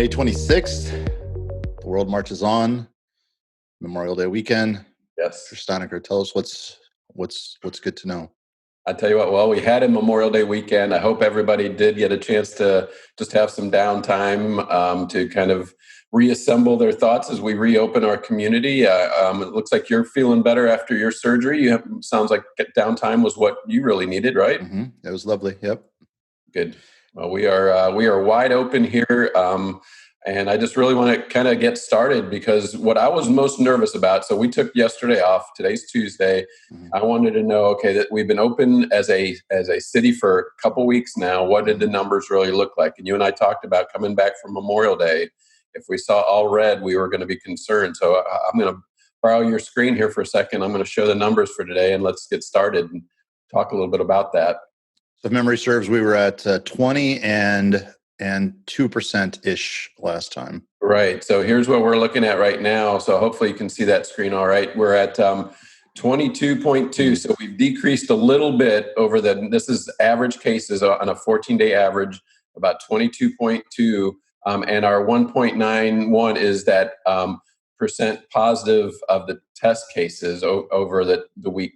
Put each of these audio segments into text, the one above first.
May 26th, the world marches on. Memorial Day weekend. Yes. Mr. Steinecker, tell us what's good to know. I tell you what, well, we had a Memorial Day weekend. I hope everybody did get a chance to just have some downtime to kind of reassemble their thoughts as we reopen our community. It looks like you're feeling better after your surgery. Sounds like downtime was what you really needed, right? Mm-hmm. It was lovely. Yep. Good. Well, we are wide open here. And I just really want to kind of get started because what I was most nervous about, so we took yesterday off, today's Tuesday. Mm-hmm. I wanted to know, okay, that we've been open as a city for a couple weeks now. What did the numbers really look like? And you and I talked about coming back from Memorial Day. If we saw all red, we were going to be concerned. So I'm going to borrow your screen here for a second. I'm going to show the numbers for today and let's get started and talk a little bit about that. So if memory serves, we were at 20 and 2% ish last time. Right. So here's what we're looking at right now. So hopefully you can see that screen all right. We're at 22.2. So we've decreased a little bit over this is average cases on a 14-day average, about 22.2. And our 1.91 is that percent positive of the test cases over the week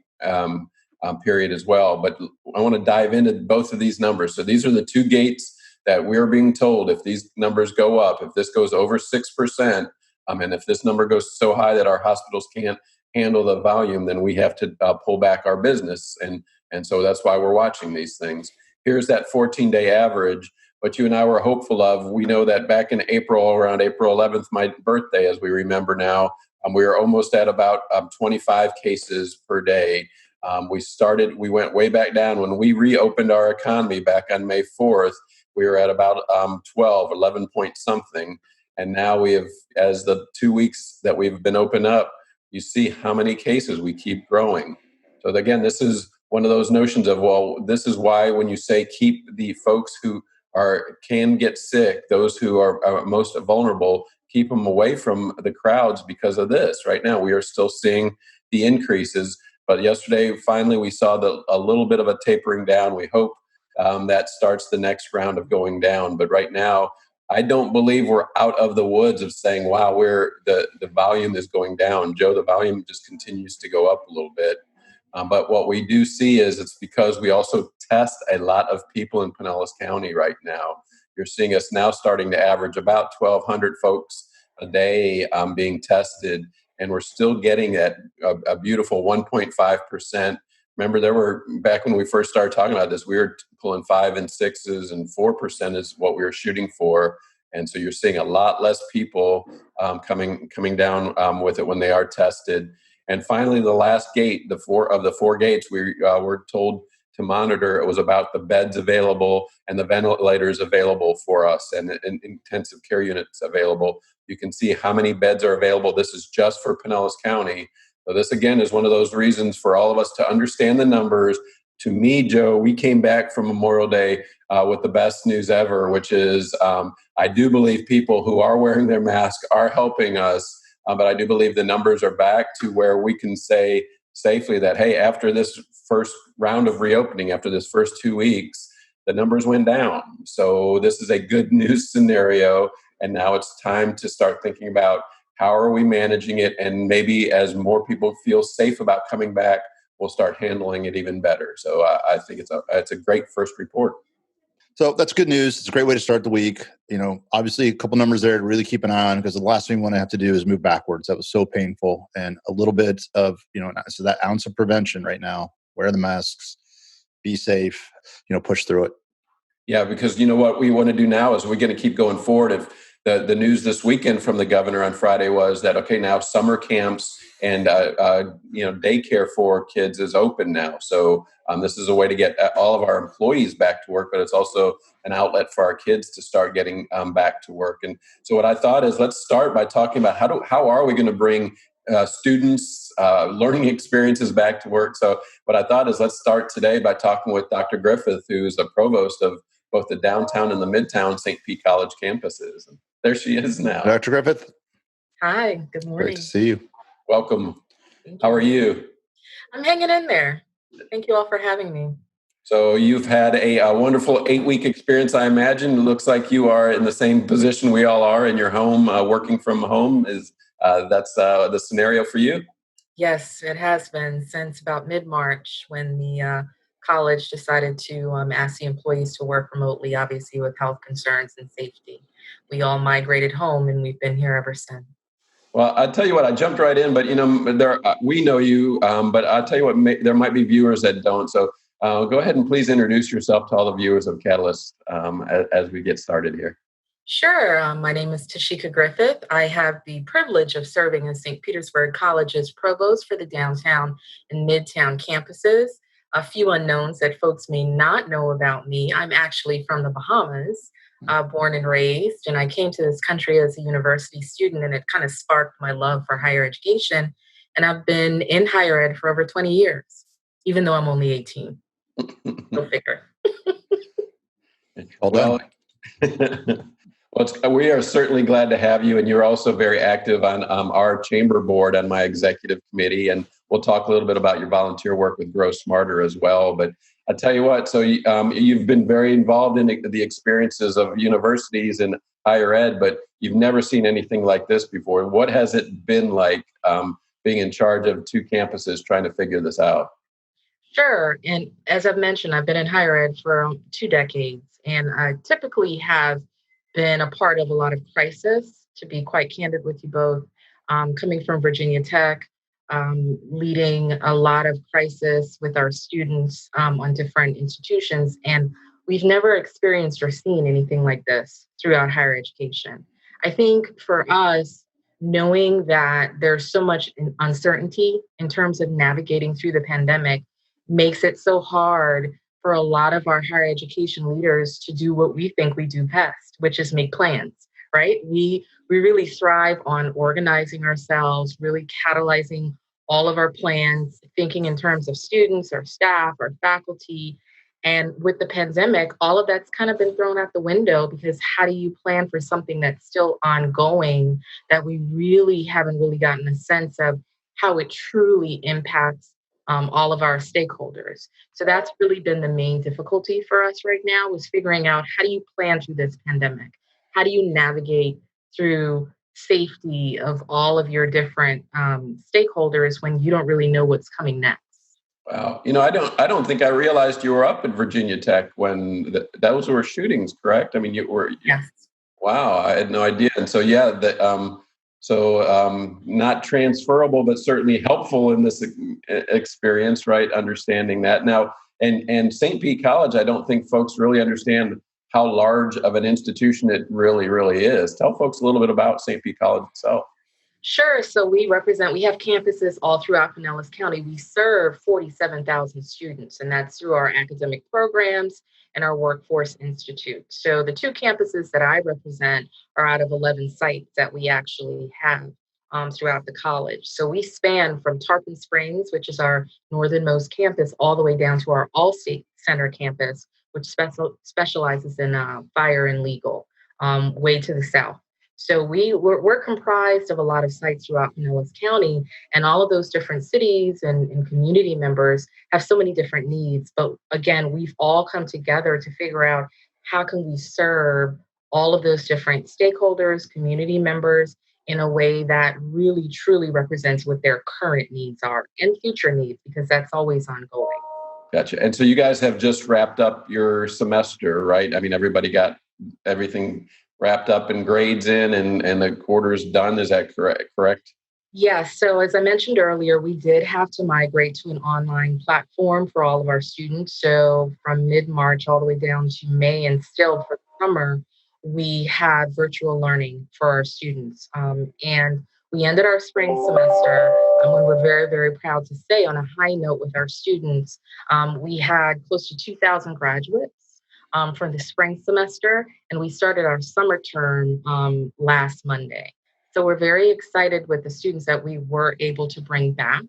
period as well. But I want to dive into both of these numbers. So these are the two gates that we're being told if these numbers go up, if this goes over 6%, and if this number goes so high that our hospitals can't handle the volume, then we have to pull back our business. And so that's why we're watching these things. Here's that 14-day average. What you and I were hopeful of, we know that back in April, around April 11th, my birthday, as we remember now, we were almost at about 25 cases per day. We went way back down when we reopened our economy back on May 4th. We were at about 11 point something. And now we have, as the 2 weeks that we've been open up, you see how many cases we keep growing. So again, this is one of those notions of, well, this is why when you say keep the folks who can get sick, those who are most vulnerable, keep them away from the crowds because of this. Right now, we are still seeing the increases. But yesterday, finally, we saw a little bit of a tapering down. We hope that starts the next round of going down. But right now, I don't believe we're out of the woods of saying, wow, the volume is going down. Joe, the volume just continues to go up a little bit. But what we do see is it's because we also test a lot of people in Pinellas County right now. You're seeing us now starting to average about 1,200 folks a day being tested. And we're still getting at a beautiful 1.5%. Remember, back when we first started talking about this, we were pulling 5 and 6s, and 4% is what we were shooting for. And so you're seeing a lot less people coming down with it when they are tested. And finally, the last gate, the four gates, we were told to monitor. It was about the beds available and the ventilators available for us and intensive care units available. You can see how many beds are available. This is just for Pinellas County. So this, again, is one of those reasons for all of us to understand the numbers. To me, Joe, we came back from Memorial Day with the best news ever, which is I do believe people who are wearing their mask are helping us. But I do believe the numbers are back to where we can say safely that, hey, after this first round of reopening, after this first 2 weeks, the numbers went down. So this is a good news scenario. And now it's time to start thinking about how are we managing it? And maybe as more people feel safe about coming back, we'll start handling it even better. So I think it's a great first report. So that's good news. It's a great way to start the week. Obviously a couple numbers there to really keep an eye on, because the last thing we want to have to do is move backwards. That was so painful. And a little bit of, so that ounce of prevention right now, wear the masks, be safe, push through it. Yeah, because what we want to do now is we're going to keep going forward. If the news this weekend from the governor on Friday was that, okay, now summer camps and daycare for kids is open now. So this is a way to get all of our employees back to work, but it's also an outlet for our kids to start getting back to work. And so what I thought is, let's start by talking about how are we going to bring students learning experiences back to work. So what I thought is, let's start today by talking with Dr. Griffith, who's the provost of both the downtown and the Midtown St. Pete College campuses. And there she is now. Dr. Griffith. Hi, good morning. Great to see you. Welcome. How are you? I'm hanging in there. Thank you all for having me. So you've had a wonderful 8-week experience, I imagine. It looks like you are in the same position we all are in your home, working from home. Is that's the scenario for you? Yes, it has been since about mid-March when the college decided to ask the employees to work remotely, obviously with health concerns and safety. We all migrated home and we've been here ever since. Well, I tell you what, I jumped right in, but we know you, but I tell you what, there might be viewers that don't. So go ahead and please introduce yourself to all the viewers of Catalyst as we get started here. Sure. My name is Tashika Griffith. I have the privilege of serving as St. Petersburg College's provost for the downtown and midtown campuses. A few unknowns that folks may not know about me. I'm actually from the Bahamas, born and raised, and I came to this country as a university student, and it kind of sparked my love for higher education. And I've been in higher ed for over 20 years, even though I'm only 18. Go figure. Well Well, we are certainly glad to have you, and you're also very active on our chamber board on my executive committee, and we'll talk a little bit about your volunteer work with Grow Smarter as well. But I tell you what, so you've been very involved in the experiences of universities and higher ed, but you've never seen anything like this before. What has it been like being in charge of two campuses trying to figure this out? Sure. And as I've mentioned, I've been in higher ed for 2 decades, and I typically have been a part of a lot of crisis, to be quite candid with you both. Coming from Virginia Tech, leading a lot of crisis with our students on different institutions. And we've never experienced or seen anything like this throughout higher education. I think for us, knowing that there's so much uncertainty in terms of navigating through the pandemic makes it so hard for a lot of our higher education leaders to do what we think we do best, which is make plans, right? We really thrive on organizing ourselves, really catalyzing all of our plans, thinking in terms of students, our staff, our faculty. And with the pandemic, all of that's kind of been thrown out the window because how do you plan for something that's still ongoing that we really haven't really gotten a sense of how it truly impacts all of our stakeholders. So that's really been the main difficulty for us right now is figuring out how do you plan through this pandemic? How do you navigate through safety of all of your different stakeholders when you don't really know what's coming next? Wow. I don't think I realized you were up at Virginia Tech when those were shootings, correct? I mean, you were. Yes. Wow, I had no idea. And so, yeah, not transferable, but certainly helpful in this experience, right? Understanding that now, and St. Pete College, I don't think folks really understand how large of an institution it really, really is. Tell folks a little bit about St. Pete College itself. Sure. So we have campuses all throughout Pinellas County. We serve 47,000 students, and that's through our academic programs and our workforce institute. So the two campuses that I represent are out of 11 sites that we actually have throughout the college. So we span from Tarpon Springs, which is our northernmost campus, all the way down to our All-State Center campus, which specializes in fire and legal, way to the south. So we're comprised of a lot of sites throughout Pinellas County, and all of those different cities and community members have so many different needs. But again, we've all come together to figure out how can we serve all of those different stakeholders, community members in a way that really truly represents what their current needs are and future needs, because that's always ongoing. Gotcha. And so you guys have just wrapped up your semester, right? I mean, everybody got everything wrapped up and grades in and the quarter's done. Is that correct? Yes. So as I mentioned earlier, we did have to migrate to an online platform for all of our students. So from mid-March all the way down to May and still for the summer, we had virtual learning for our students. And we ended our spring semester, and we were very, very proud to say on a high note with our students. We had close to 2,000 graduates for the spring semester, and we started our summer term last Monday. So we're very excited with the students that we were able to bring back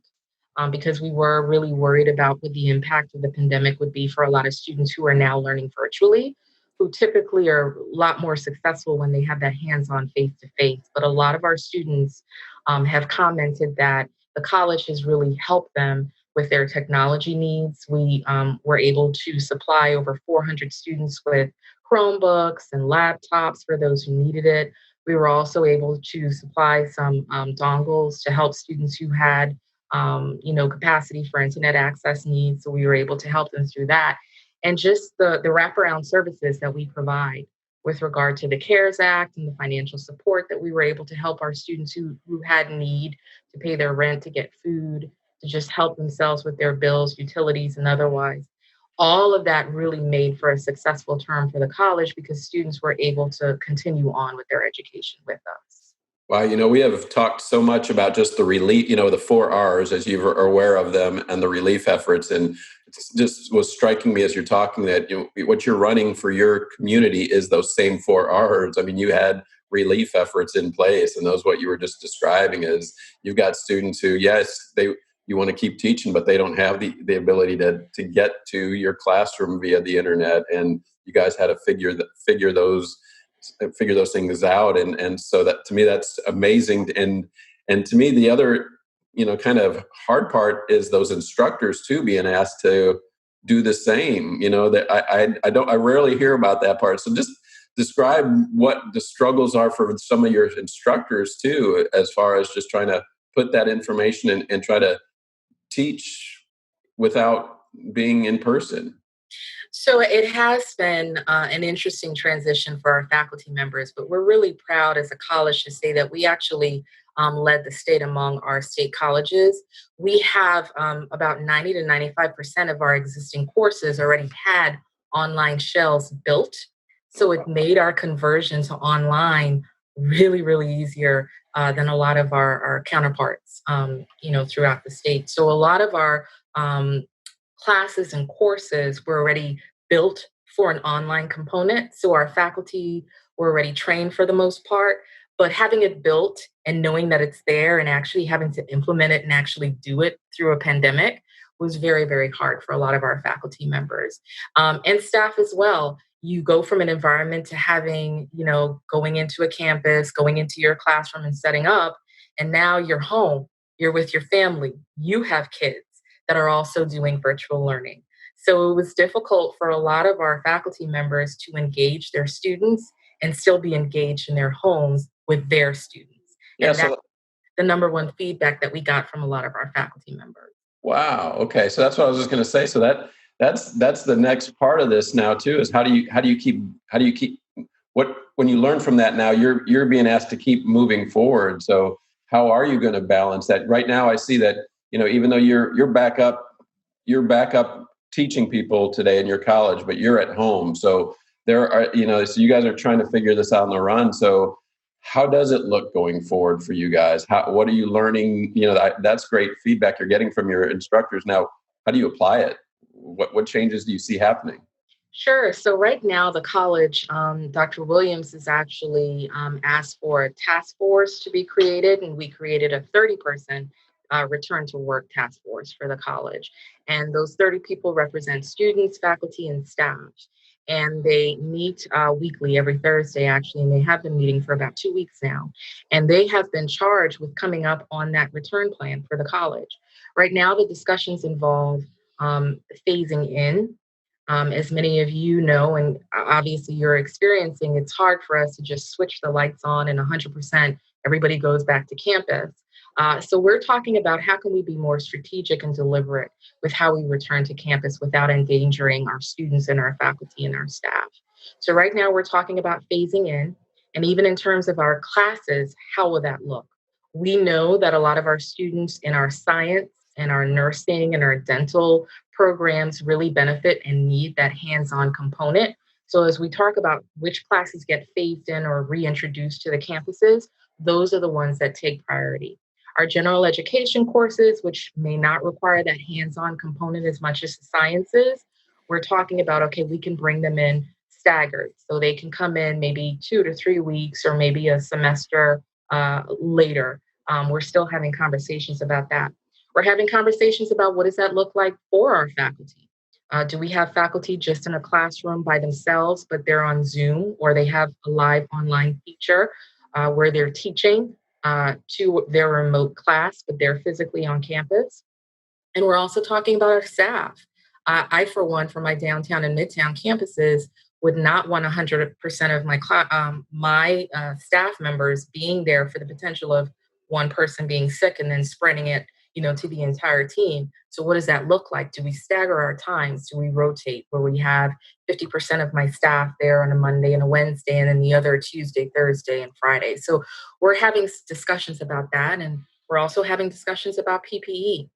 because we were really worried about what the impact of the pandemic would be for a lot of students who are now learning virtually, who typically are a lot more successful when they have that hands-on face-to-face. But a lot of our students have commented that the college has really helped them with their technology needs. We were able to supply over 400 students with Chromebooks and laptops for those who needed it. We were also able to supply some dongles to help students who had, capacity for internet access needs. So we were able to help them through that. And just the wraparound services that we provide with regard to the CARES Act and the financial support that we were able to help our students who had need to pay their rent, to get food, to just help themselves with their bills, utilities, and otherwise. All of that really made for a successful term for the college because students were able to continue on with their education with us. Wow, we have talked so much about just the relief, the 4 Rs, as you are aware of them, and the relief efforts. And it just was striking me as you're talking that what you're running for your community is those same 4 Rs. I mean, you had relief efforts in place, and those what you were just describing is you've got students who, yes, you want to keep teaching, but they don't have the ability to get to your classroom via the internet, and you guys had to figure those things out, and so that, to me, that's amazing. And to me, the other kind of hard part is those instructors too being asked to do the same. That I rarely hear about that part. So just describe what the struggles are for some of your instructors too, as far as just trying to put that information and try to teach without being in person. So it has been an interesting transition for our faculty members, but we're really proud as a college to say that we actually led the state among our state colleges. We have about 90 to 95% of our existing courses already had online shells built. So it made our conversion to online really, really easier than a lot of our counterparts, throughout the state. So a lot of our classes and courses were already built for an online component. So our faculty were already trained for the most part, but having it built and knowing that it's there and actually having to implement it and actually do it through a pandemic was very, very hard for a lot of our faculty members and staff as well. You go from an environment to having, going into a campus, going into your classroom and setting up, and now you're home, you're with your family, you have kids that are also doing virtual learning. So it was difficult for a lot of our faculty members to engage their students and still be engaged in their homes with their students. Yeah. And that's the number one feedback that we got from a lot of our faculty members. Wow. Okay. So that's what I was just going to say. So that's the next part of this now too, is how do you keep what, when you learn from that, now you're being asked to keep moving forward. So how are you going to balance that? Right now I see that, even though you're back up teaching people today in your college, but you're at home. So there are, so you guys are trying to figure this out on the run. So how does it look going forward for you guys? What are you learning? That's great feedback you're getting from your instructors. Now, how do you apply it? What changes do you see happening? Sure. So right now, the college, Dr. Williams has actually asked for a task force to be created, and we created a 30-person return to work task force for the college. And those 30 people represent students, faculty, and staff. And they meet weekly, every Thursday, actually, and they have been meeting for about 2 weeks now. And they have been charged with coming up on that return plan for the college. Right now, the discussions involve phasing in. As many of you know, and obviously you're experiencing, it's hard for us to just switch the lights on and 100% everybody goes back to campus. So we're talking about how can we be more strategic and deliberate with how we return to campus without endangering our students and our faculty and our staff. So right now we're talking about phasing in, and even in terms of our classes, how will that look? We know that a lot of our students in our science and our nursing and our dental programs really benefit and need that hands-on component. So as we talk about which classes get phased in or reintroduced to the campuses, those are the ones that take priority. Our general education courses, which may not require that hands-on component as much as the sciences, we're talking about, okay, we can bring them in staggered. So they can come in maybe 2 to 3 weeks or maybe a semester later. We're still having conversations about that. We're having conversations about what does that look like for our faculty. Do we have faculty just in a classroom by themselves, but they're on Zoom, or they have a live online feature where they're teaching to their remote class, but they're physically on campus? And we're also talking about our staff. I, for one, for my downtown and midtown campuses, would not want 100% of my staff members being there for the potential of one person being sick and then spreading it, to the entire team. So what does that look like? Do we stagger our times? Do we rotate where we have 50% of my staff there on a Monday and a Wednesday, and then the other Tuesday, Thursday, and Friday? So we're having discussions about that, and we're also having discussions about PPE.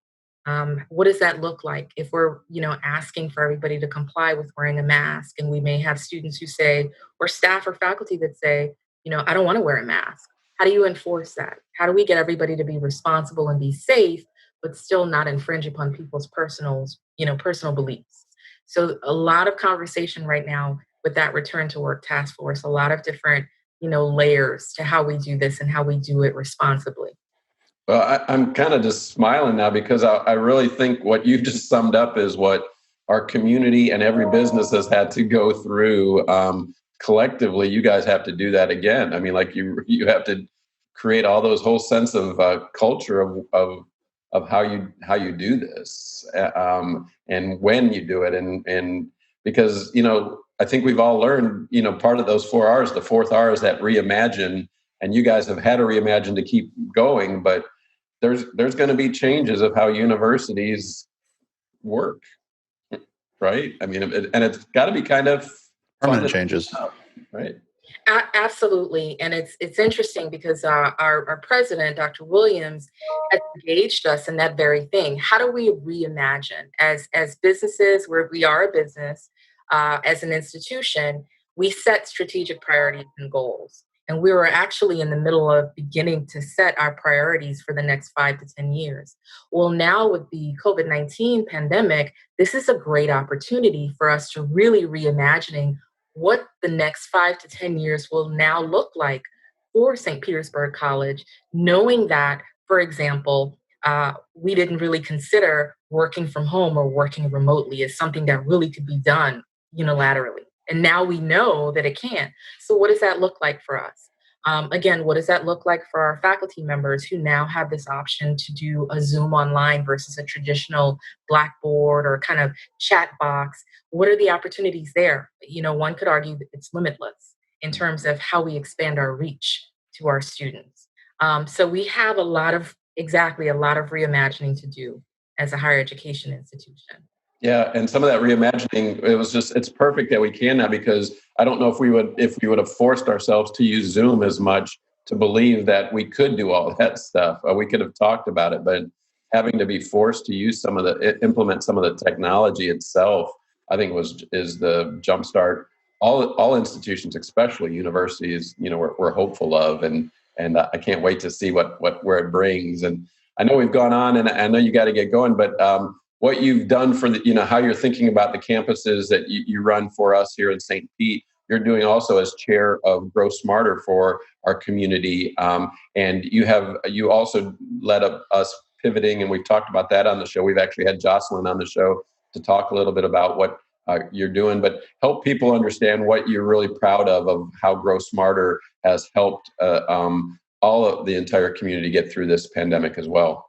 What does that look like if we're, asking for everybody to comply with wearing a mask? And we may have students who say, or staff or faculty that say, I don't want to wear a mask. How do you enforce that? How do we get everybody to be responsible and be safe, but still not infringe upon people's personal beliefs? So a lot of conversation right now with that return to work task force, a lot of different, layers to how we do this and how we do it responsibly. Well, I'm kind of just smiling now because I really think what you just summed up is what our community and every business has had to go through. Collectively, you guys have to do that again. I mean, like you have to create all those whole sense of culture of how you do this, and when you do it, and because I think we've all learned part of those 4 R's. The fourth R is that reimagine, and you guys have had to reimagine to keep going, but there's going to be changes of how universities work, right? I mean, and it's got to be kind of Permanent changes. right? Absolutely, and it's interesting because our president, Dr. Williams, has engaged us in that very thing. How do we reimagine as businesses, where we are a business, as an institution? We set strategic priorities and goals, and we were actually in the middle of beginning to set our priorities for the next 5 to 10 years. Well, now with the COVID-19 pandemic, this is a great opportunity for us to really reimagining what the next 5 to 10 years will now look like for St. Petersburg College, knowing that, for example, we didn't really consider working from home or working remotely as something that really could be done unilaterally. And now we know that it can. So, what does that look like for us? Again, what does that look like for our faculty members who now have this option to do a Zoom online versus a traditional Blackboard or kind of chat box? What are the opportunities there? One could argue that it's limitless in terms of how we expand our reach to our students. So we have a lot of reimagining to do as a higher education institution. Yeah, and some of that reimagining, it's perfect that we can now, because I don't know if we would have forced ourselves to use Zoom as much to believe that we could do all that stuff. We could have talked about it, but having to be forced to use implement some of the technology itself, I think is the jumpstart. All institutions, especially universities, we're hopeful of, and I can't wait to see where it brings. And I know we've gone on, and I know you got to get going, but what you've done for how you're thinking about the campuses that you run for us here in St. Pete, you're doing also as chair of Grow Smarter for our community. And you also led up us pivoting, and we've talked about that on the show. We've actually had Jocelyn on the show to talk a little bit about what you're doing, but help people understand what you're really proud of how Grow Smarter has helped all of the entire community get through this pandemic as well.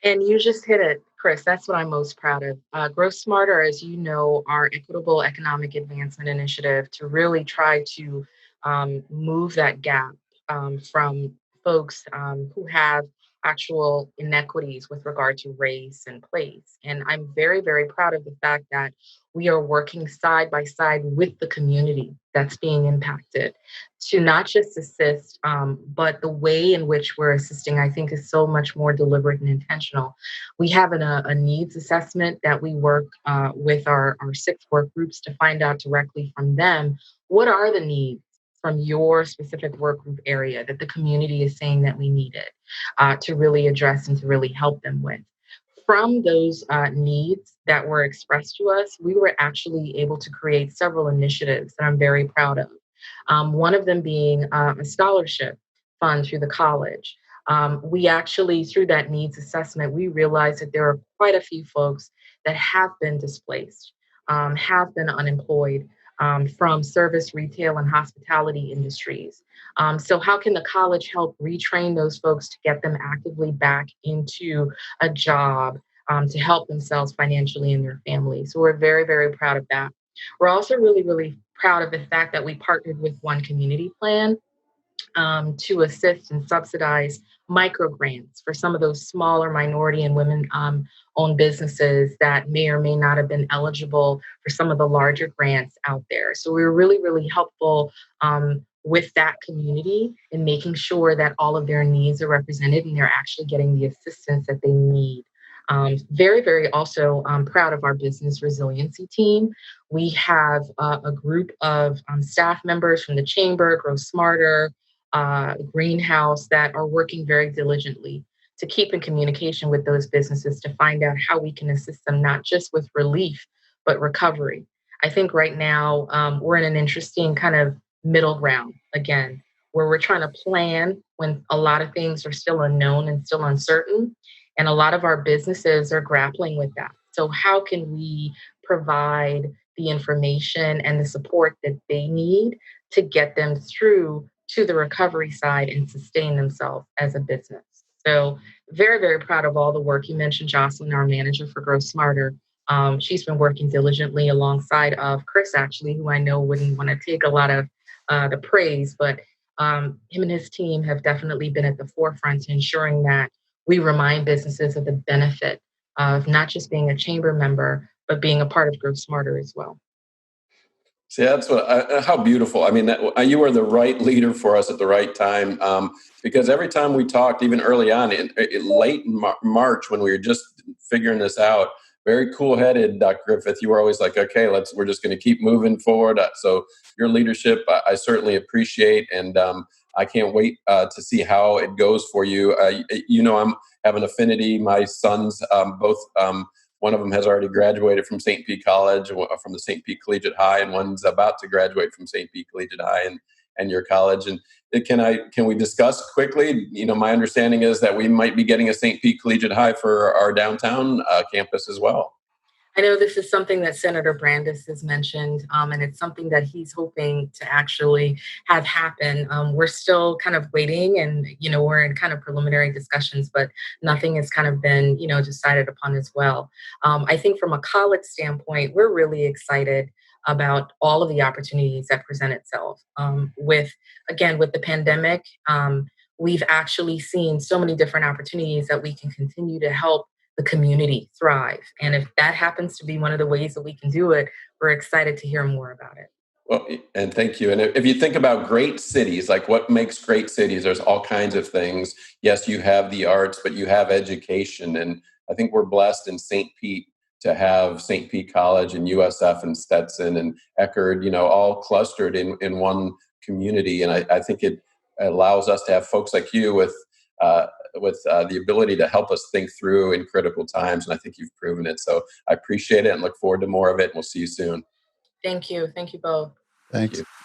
And you just hit it, Chris. That's what I'm most proud of. Grow Smarter, as you know, our equitable economic advancement initiative to really try to move that gap from folks who have actual inequities with regard to race and place. And I'm very, very proud of the fact that we are working side by side with the community that's being impacted to not just assist, but the way in which we're assisting, I think, is so much more deliberate and intentional. We have a needs assessment that we work with our 6 work groups to find out directly from them, what are the needs from your specific work group area that the community is saying that we need it to really address and to really help them with. From those needs that were expressed to us, we were actually able to create several initiatives that I'm very proud of. One of them being a scholarship fund through the college. We actually, through that needs assessment, we realized that there are quite a few folks that have been displaced, have been unemployed, from service, retail, and hospitality industries. So how can the college help retrain those folks to get them actively back into a job, to help themselves financially and their family. So we're very, very proud of that. We're also really, really proud of the fact that we partnered with One Community Plan to assist and subsidize micro grants for some of those smaller minority and women owned businesses that may or may not have been eligible for some of the larger grants out there. So we were really, really helpful with that community in making sure that all of their needs are represented and they're actually getting the assistance that they need. Very, very also proud of our business resiliency team. We have a group of staff members from the Chamber, Grow Smarter, Greenhouse that are working very diligently to keep in communication with those businesses to find out how we can assist them, not just with relief, but recovery. I think right now we're in an interesting kind of middle ground again, where we're trying to plan when a lot of things are still unknown and still uncertain. And a lot of our businesses are grappling with that. So, how can we provide the information and the support that they need to get them through to the recovery side and sustain themselves as a business? So, very, very proud of all the work. You mentioned Jocelyn, our manager for Grow Smarter. She's been working diligently alongside of Chris, actually, who I know wouldn't want to take a lot of the praise, but him and his team have definitely been at the forefront ensuring that we remind businesses of the benefit of not just being a chamber member, but being a part of Grow Smarter as well. See, that's how beautiful. I mean, you are the right leader for us at the right time. Because every time we talked, even early on, late in March, when we were just figuring this out, very cool-headed, Dr. Griffith, you were always like, okay, we're just going to keep moving forward. So your leadership, I certainly appreciate, and I can't wait to see how it goes for you. I'm have an affinity. My sons, both, one of them has already graduated from St. Pete College, from the St. Pete Collegiate High, and one's about to graduate from St. Pete Collegiate High and your college. And can we discuss quickly? My understanding is that we might be getting a St. Pete Collegiate High for our downtown campus as well. I know this is something that Senator Brandis has mentioned, and it's something that he's hoping to actually have happen. We're still kind of waiting, and we're in kind of preliminary discussions, but nothing has kind of been decided upon as well. I think from a college standpoint, we're really excited about all of the opportunities that present itself. With the pandemic, we've actually seen so many different opportunities that we can continue to help the community thrive. And if that happens to be one of the ways that we can do it, we're excited to hear more about it. Well, and thank you. And if you think about great cities, like what makes great cities, there's all kinds of things. Yes, you have the arts, but you have education. And I think we're blessed in St. Pete to have St. Pete College and USF and Stetson and Eckerd, all clustered in one community. And I think it allows us to have folks like you with the ability to help us think through in critical times. And I think you've proven it. So I appreciate it and look forward to more of it. And we'll see you soon. Thank you. Thank you both. Thanks. Thank you.